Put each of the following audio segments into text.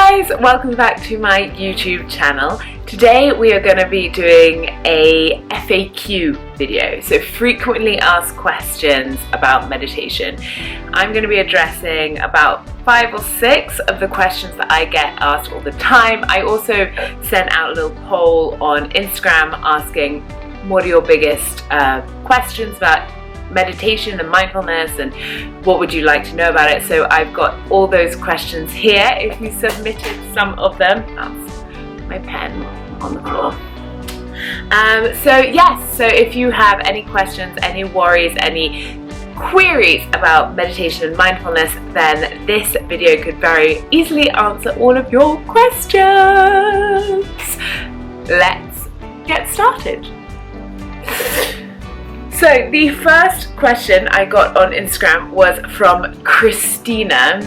guys, welcome back to my YouTube channel. Today we are going to be doing a FAQ video, so frequently asked questions about meditation. I'm going to be addressing about 5 or 6 of the questions that I get asked all the time. I also sent out a little poll on Instagram asking what are your biggest questions about meditation and mindfulness and what would you like to know about it. So I've got all those questions here if you submitted some of them. That's my pen on the floor. So if you have any questions, any worries, any queries about meditation and mindfulness, then this video could very easily answer all of your questions. Let's get started. So the first question I got on Instagram was from Christina,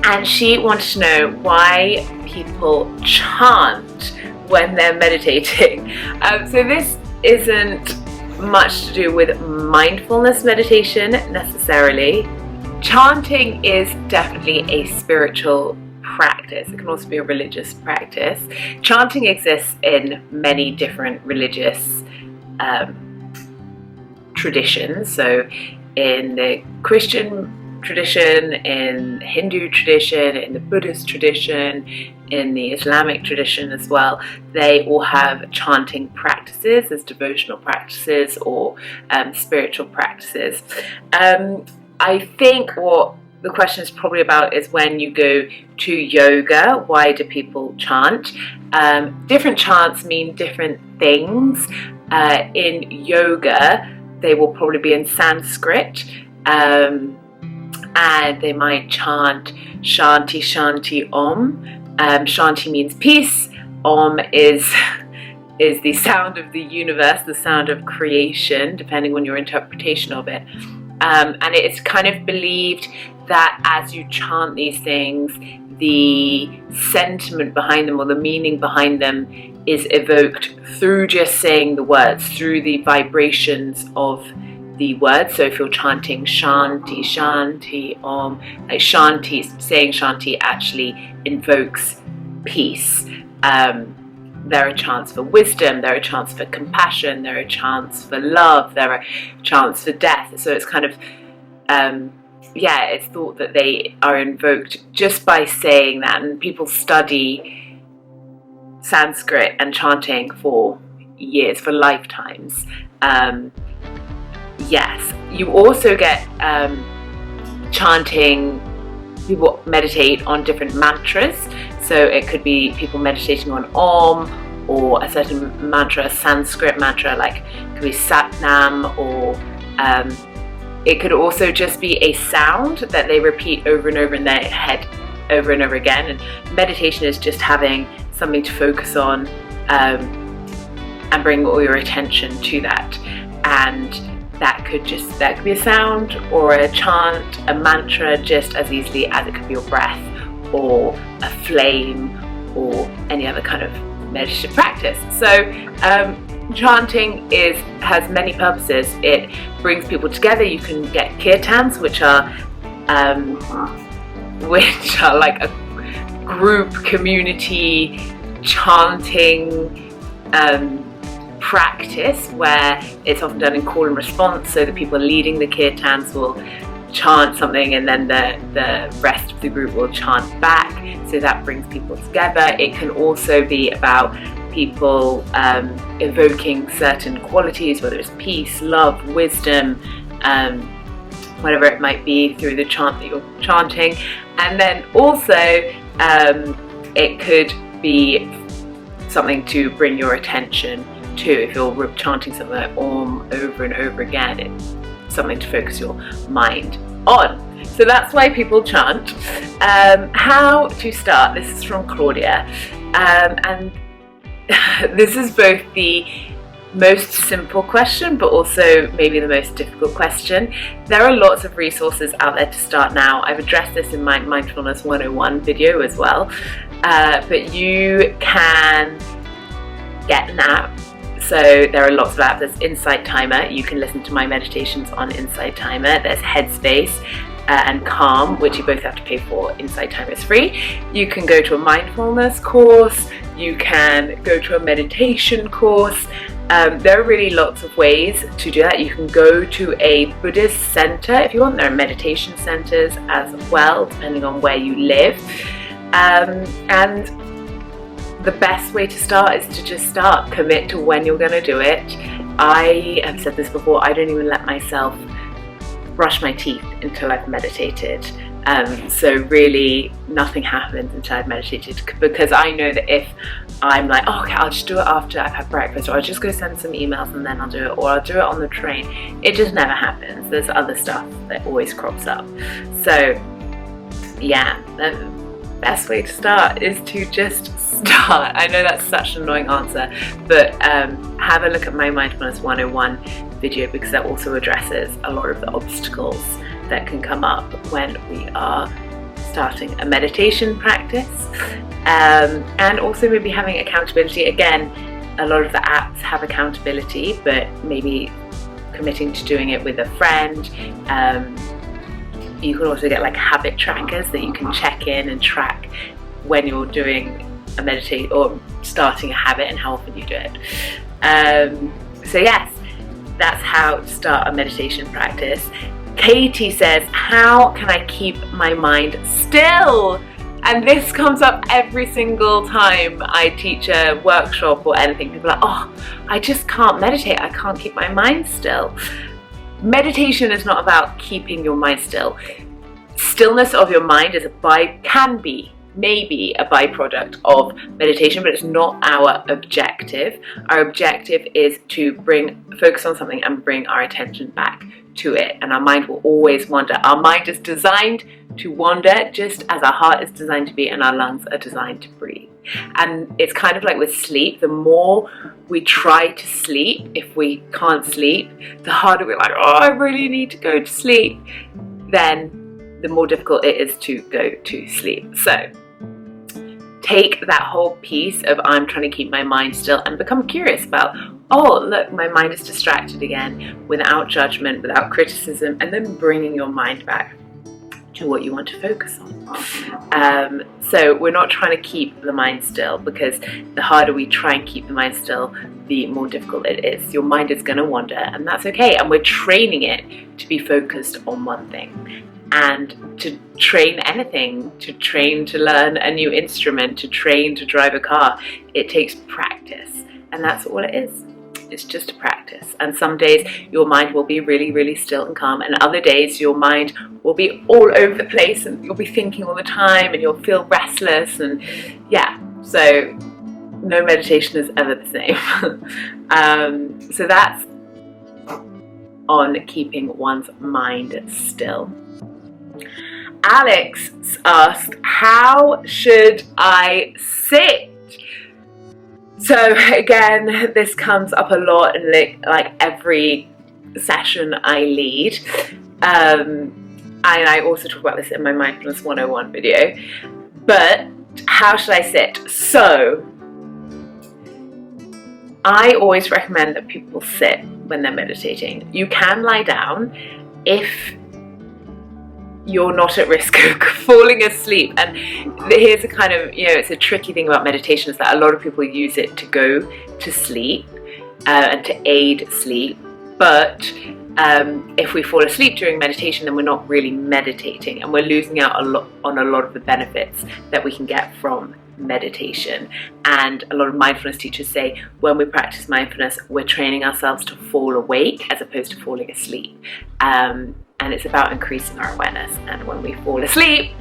and she wanted to know why people chant when they're meditating. So this isn't much to do with mindfulness meditation necessarily. Chanting is definitely a spiritual practice. It can also be a religious practice. Chanting exists in many different religious traditions. So in the Christian tradition, in the Hindu tradition, in the Buddhist tradition, in the Islamic tradition as well, they all have chanting practices as devotional practices or spiritual practices. I think what the question is probably about is when you go to yoga, why do people chant? Different chants mean different things. In yoga, they will probably be in Sanskrit, and they might chant Shanti Shanti Om. Shanti means peace. Om is the sound of the universe, the sound of creation, depending on your interpretation of it. And it's kind of believed that as you chant these things, the sentiment behind them or the meaning behind them is evoked through just saying the words, through the vibrations of the words. So if you're chanting Shanti, Shanti, Om, like Shanti, saying Shanti actually invokes peace. There are chants for wisdom, there are chants for compassion, there are chants for love, there are chants for death. So it's kind of, it's thought that they are invoked just by saying that, and people study Sanskrit and chanting for years, for lifetimes. Yes, you also get chanting, people meditate on different mantras. So it could be people meditating on Om or a certain mantra, a Sanskrit mantra, like it could be Satnam, or it could also just be a sound that they repeat over and over in their head over and over again. And meditation is just having something to focus on and bring all your attention to that. And that could be a sound or a chant, a mantra, just as easily as it could be your breath or a flame or any other kind of meditative practice. So chanting has many purposes. It brings people together. You can get kirtans, which are like a group community chanting practice where it's often done in call and response. So the people leading the kirtans will chant something and then the rest of the group will chant back. So that brings people together. It can also be about people evoking certain qualities, whether it's peace, love, wisdom, whatever it might be, through the chant that you're chanting. And then also it could be something to bring your attention to. If you're chanting something like Om over and over again, it's something to focus your mind on. So that's why people chant. How to start? This is from Claudia, and this is both the most simple question but also maybe the most difficult question. There are lots of resources out there to start now. I've addressed this in my Mindfulness 101 video as well, but you can get an app. So there are lots of apps. There's Insight Timer. You can listen to my meditations on Insight Timer. There's Headspace. and calm, which you both have to pay for. Insight Timer is free. You can go to a mindfulness course, you can go to a meditation course. There are really lots of ways to do that. You can go to a Buddhist center if you want. There are meditation centers as well, depending on where you live. And the best way to start is to just start. Commit to when you're going to do it. I have said this before, I don't even let myself brush my teeth until I've meditated. So really nothing happens until I've meditated, because I know that if I'm like, oh, okay, I'll just do it after I've had breakfast, or I'll just go send some emails and then I'll do it, or I'll do it on the train, it just never happens. There's other stuff that always crops up. So yeah, the best way to start is to just start. I know that's such an annoying answer, but have a look at my Mindfulness 101 video, because that also addresses a lot of the obstacles that can come up when we are starting a meditation practice, and also maybe having accountability. Again, a lot of the apps have accountability, but maybe committing to doing it with a friend. You can also get like habit trackers that you can check in and track when you're doing a meditate or starting a habit and how often you do it. So yes, that's how to start a meditation practice. Katie says, how can I keep my mind still? And this comes up every single time I teach a workshop or anything. People are like, oh, I just can't meditate. I can't keep my mind still. Meditation is not about keeping your mind still. Stillness of your mind is maybe a byproduct of meditation, but it's not our objective. Our objective is to focus on something and bring our attention back to it, and our mind will always wander. Our mind is designed to wander, just as our heart is designed to beat and our lungs are designed to breathe. And it's kind of like with sleep. The more we try to sleep, if we can't sleep, the harder we're like, oh, I really need to go to sleep, then the more difficult it is to go to sleep. So take that whole piece of I'm trying to keep my mind still and become curious about, oh, look, my mind is distracted again, without judgment, without criticism, and then bringing your mind back to what you want to focus on. So we're not trying to keep the mind still, because the harder we try and keep the mind still, the more difficult it is. Your mind is going to wander, and that's okay. And we're training it to be focused on one thing. And to train anything, to train to learn a new instrument, to train to drive a car, it takes practice. And that's all it is. It's just a practice. And some days your mind will be really, really still and calm, and other days your mind will be all over the place and you'll be thinking all the time and you'll feel restless, and yeah, so no meditation is ever the same. So that's on keeping one's mind still. Alex asked, how should I sit? So again, this comes up a lot in like every session I lead. And I also talk about this in my Mindfulness 101 video. But how should I sit? So I always recommend that people sit when they're meditating. You can lie down if you're not at risk of falling asleep. And here's a kind of, it's a tricky thing about meditation, is that a lot of people use it to go to sleep and to aid sleep. But if we fall asleep during meditation, then we're not really meditating, and we're losing out on a lot of the benefits that we can get from meditation. And a lot of mindfulness teachers say when we practice mindfulness, we're training ourselves to fall awake as opposed to falling asleep. And it's about increasing our awareness. And when we fall asleep,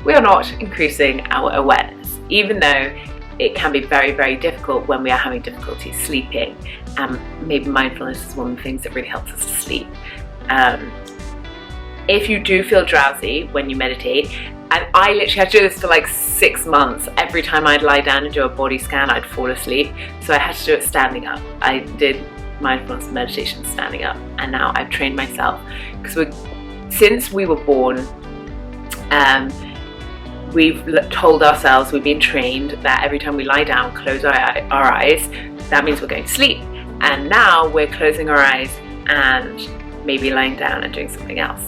we are not increasing our awareness, even though it can be very, very difficult when we are having difficulty sleeping. Maybe mindfulness is one of the things that really helps us to sleep. If you do feel drowsy when you meditate, and I literally had to do this for like 6 months, every time I'd lie down and do a body scan, I'd fall asleep. So I had to do it standing up. I did mindfulness meditation standing up, and now I've trained myself, because since we were born, we've told ourselves, we've been trained that every time we lie down, close our eyes, that means we're going to sleep. And now we're closing our eyes and maybe lying down and doing something else.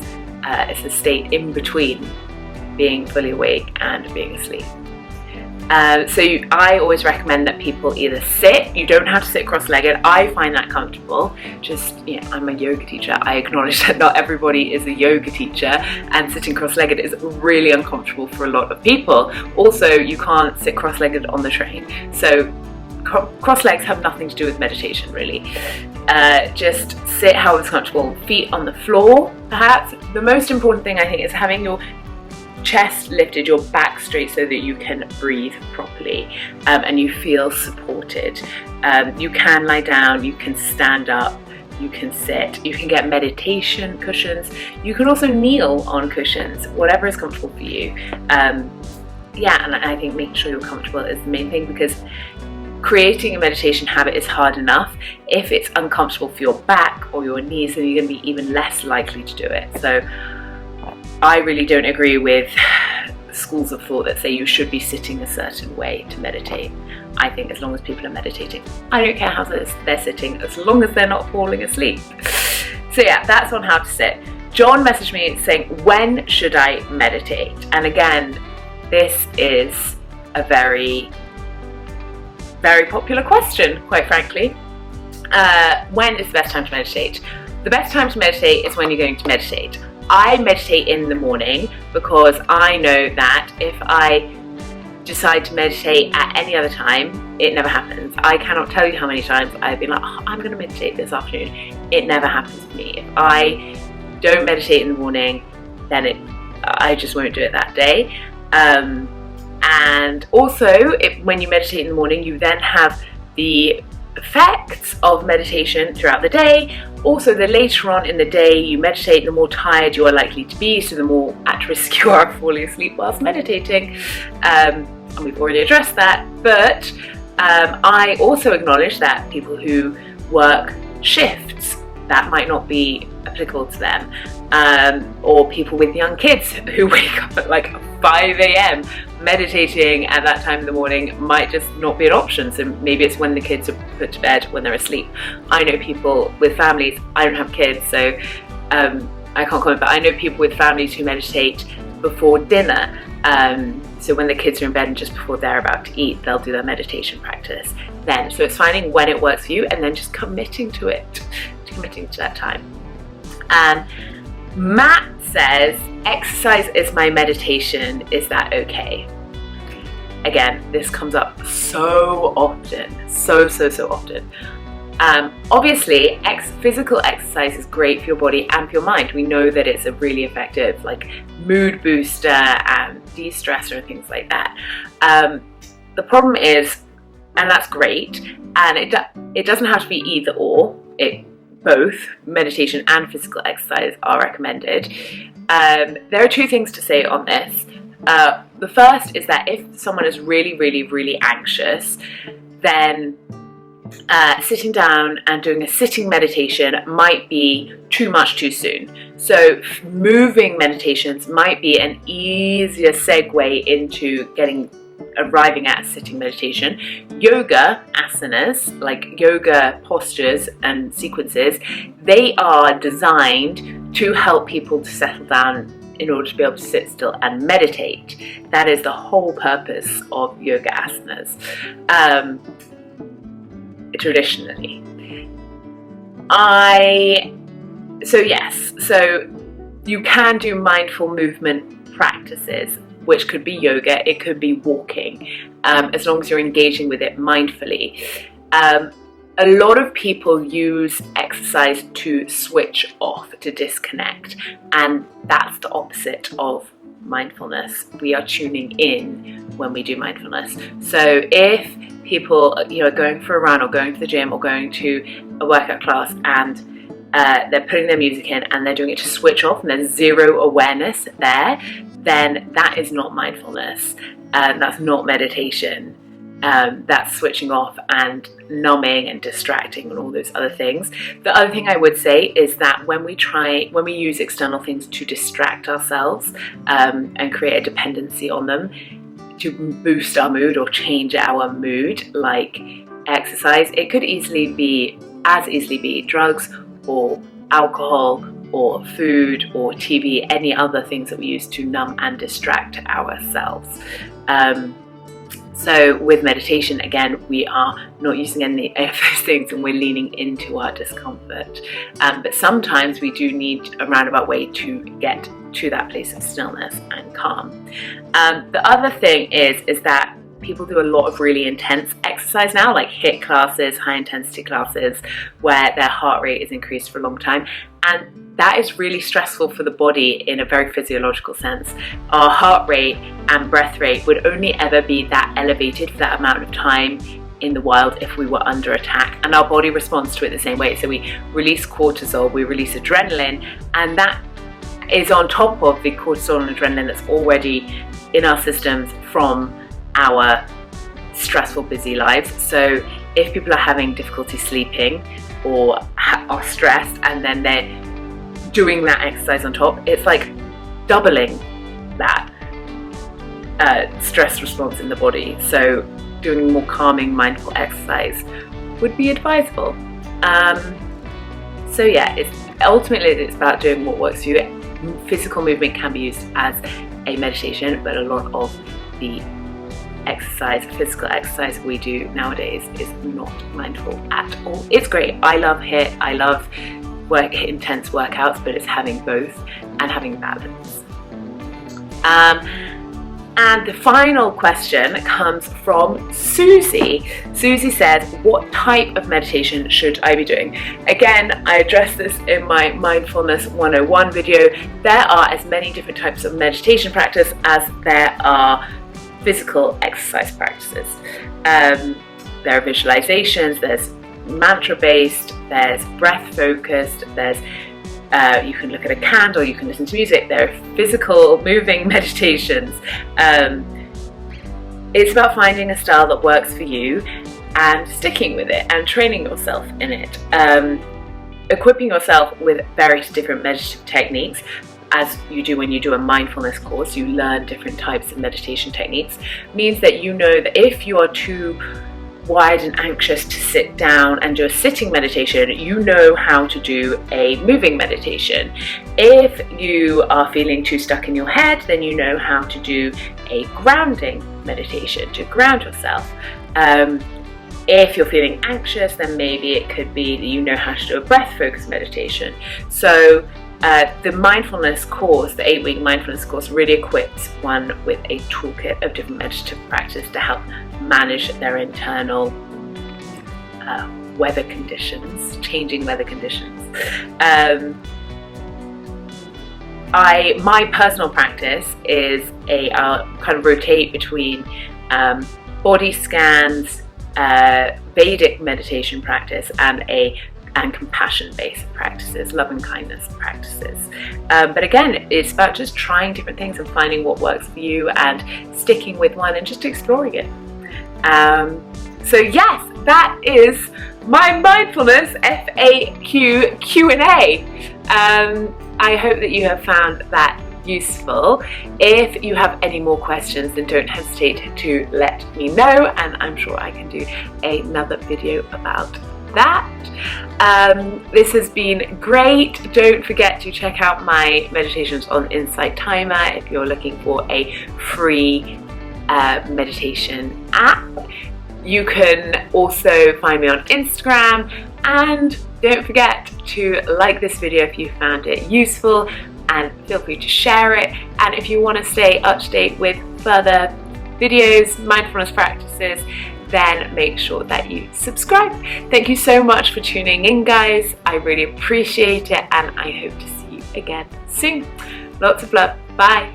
It's a state in between being fully awake and being asleep. I always recommend that people either sit. You don't have to sit cross-legged. I find that comfortable. I'm a yoga teacher. I acknowledge that not everybody is a yoga teacher, and sitting cross-legged is really uncomfortable for a lot of people. Also, you can't sit cross-legged on the train. So cross legs have nothing to do with meditation, really. Just sit however's comfortable. Feet on the floor, perhaps. The most important thing, I think, is having your chest lifted, your back straight, so that you can breathe properly and you feel supported. You can lie down, you can stand up, you can sit, you can get meditation cushions, you can also kneel on cushions, whatever is comfortable for you. And I think making sure you're comfortable is the main thing, because creating a meditation habit is hard enough. If it's uncomfortable for your back or your knees, then you're going to be even less likely to do it. So I really don't agree with schools of thought that say you should be sitting a certain way to meditate. I think as long as people are meditating, I don't care how they're sitting, as long as they're not falling asleep. So that's on how to sit. John messaged me saying, when should I meditate? And again, this is a very, very popular question, quite frankly. When is the best time to meditate? The best time to meditate is when you're going to meditate. I meditate in the morning because I know that if I decide to meditate at any other time, it never happens. I cannot tell you how many times I've been like, I'm going to meditate this afternoon. It never happens to me. If I don't meditate in the morning, then I just won't do it that day. And also, when you meditate in the morning, you then have the effects of meditation throughout the day. Also, the later on in the day you meditate, the more tired you are likely to be, so the more at risk you are of falling asleep whilst meditating. And we've already addressed that. But I also acknowledge that people who work shifts, that might not be applicable to them. Or people with young kids who wake up at like 5 a.m. meditating at that time in the morning might just not be an option. So maybe it's when the kids are put to bed, when they're asleep. I know people with families, I don't have kids, so I can't comment, but I know people with families who meditate before dinner. So when the kids are in bed and just before they're about to eat, they'll do their meditation practice then. So it's finding when it works for you and then just committing to it, committing to that time. Matt says, exercise is my meditation, is that okay? Again, this comes up so often, so often. Obviously, physical exercise is great for your body and for your mind. We know that it's a really effective mood booster and de-stressor and things like that. The problem is, and that's great, and it doesn't have to be either or. Both meditation and physical exercise are recommended. There are two things to say on this. The first is that if someone is really anxious, then sitting down and doing a sitting meditation might be too much too soon. So moving meditations might be an easier segue into arriving at sitting meditation. Yoga asanas, like yoga postures and sequences, they are designed to help people to settle down in order to be able to sit still and meditate. That is the whole purpose of yoga asanas, traditionally. So you can do mindful movement practices, which could be yoga, it could be walking, as long as you're engaging with it mindfully. A lot of people use exercise to switch off, to disconnect, and that's the opposite of mindfulness. We are tuning in when we do mindfulness. So if people are going for a run or going to the gym or going to a workout class and they're putting their music in and they're doing it to switch off and there's zero awareness there, then that is not mindfulness. That's not meditation. That's switching off and numbing and distracting and all those other things. The other thing I would say is that when we use external things to distract ourselves and create a dependency on them to boost our mood or change our mood, like exercise, it could as easily be drugs or alcohol or food or TV, any other things that we use to numb and distract ourselves. So with meditation, again, we are not using any of those things and we're leaning into our discomfort. But sometimes we do need a roundabout way to get to that place of stillness and calm. The other thing is that people do a lot of really intense exercise now, like HIIT classes, high intensity classes, where their heart rate is increased for a long time. And that is really stressful for the body in a very physiological sense. Our heart rate and breath rate would only ever be that elevated for that amount of time in the wild if we were under attack, and our body responds to it the same way. So we release cortisol, we release adrenaline, and that is on top of the cortisol and adrenaline that's already in our systems from our stressful, busy lives. So if people are having difficulty sleeping or are stressed and then they're doing that exercise on top, it's like doubling that stress response in the body. So doing more calming, mindful exercise would be advisable. So yeah, ultimately it's about doing what works for you. Physical movement can be used as a meditation, but a lot of the physical exercise we do nowadays is not mindful at all. It's great. I love HIIT. I love intense workouts, but it's having both and having balance. And the final question comes from Susie. Susie says, what type of meditation should I be doing? Again, I addressed this in my Mindfulness 101 video. There are as many different types of meditation practice as there are physical exercise practices. There are visualizations, there's mantra-based, there's breath-focused, there's you can look at a candle, you can listen to music, there are physical moving meditations. It's about finding a style that works for you and sticking with it and training yourself in it. Equipping yourself with various different meditative techniques, as you do when you do a mindfulness course, you learn different types of meditation techniques, means that you know that if you are too wide and anxious to sit down and do a sitting meditation, you know how to do a moving meditation. If you are feeling too stuck in your head, then you know how to do a grounding meditation to ground yourself. If you're feeling anxious, then maybe it could be that you know how to do a breath-focused meditation. So the mindfulness course, the 8-week mindfulness course, really equips one with a toolkit of different meditative practice to help manage their internal weather conditions, changing weather conditions. My personal practice is I'll kind of rotate between body scans, Vedic meditation practice, and compassion-based practices, love and kindness practices. But again, it's about just trying different things and finding what works for you and sticking with one and just exploring it. So yes, that is my mindfulness FAQ Q&A. I hope that you have found that useful. If you have any more questions, then don't hesitate to let me know, and I'm sure I can do another video about that. This has been great. Don't forget to check out my meditations on Insight Timer if you're looking for a free meditation app. You can also find me on Instagram, and don't forget to like this video if you found it useful, and feel free to share it. And if you want to stay up to date with further videos, mindfulness practices, then make sure that you subscribe. Thank you so much for tuning in, guys. I really appreciate it, and I hope to see you again soon. Lots of love. Bye.